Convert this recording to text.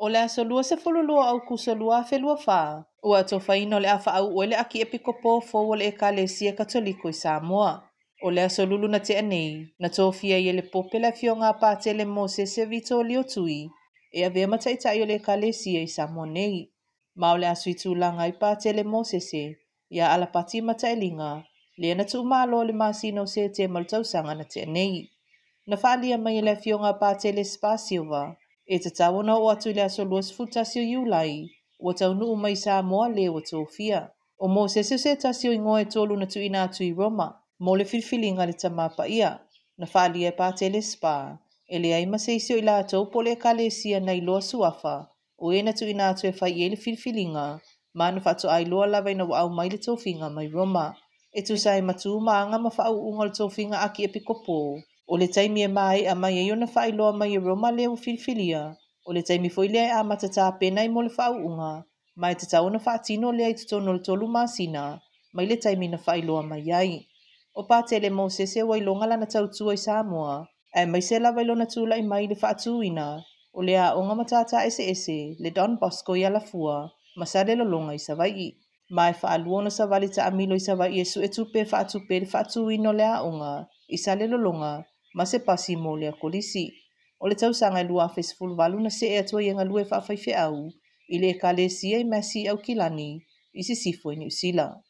O le aso lua se fululua au kusa lua fe lua wha. Ua to whaino le afa au ue le aki epikopo fo le ekalesia katoliko i Samoa. O le aso lulu na te anei, na tōwhia i le popela fio ngā pātele mo se vito lio tui. E a vea mataitai o le ekalesia i Samoa nei. Ma o le aso i tūlanga i pātele mo se, ia alapati matailinga, le na tu malo le masino se te maltausanga na te anei. Na whaalia mai le fio ngā pātele Spasilva, e te tawana o atu le aso luas futasio iulai, o tau nuu mai Samoa le o tōwhia. O mo se tasio ingoe tolu na tu ina atu i Roma, mo le filfilinga le tamapa ia, na whaalia e pātele Spa, e le aima se isio i la tau po le kalesia na iloa suafa, o e na tu ina atu e whai e le filfilinga, ma na whatu ai loa lawa ina wa au mai le tōwhinga mai Roma. E tu sai matu maanga ma whau unga le tōwhinga aki epikopo, o le taimi e mai a mai e iona whai loa mai e Roma le o filfilia, o le taimi foi lea a matata penai mo le whau unga, mai te tau na whaatino lea i tutono le tolu masina, mai le taimi na whai loa mai ai. O pātele mo se wailonga lana tautua i Samoa, ai mai se la wailona tūla i mai le whaatuina, o le a onga matata ese, le Don Bosco i alafua, masale lolonga i Savai. Mai whaaluona sa wali ta amilo i Savai e su e tupe whaatupe le whaatuino le a onga, i sale lolonga, ma se pasi mo le a kolisi. O le tausanga i lua fesful valu na se e atua i ngalue whaafaife au, i le kalesia i masi au kilani, i si sifo i New Zealand.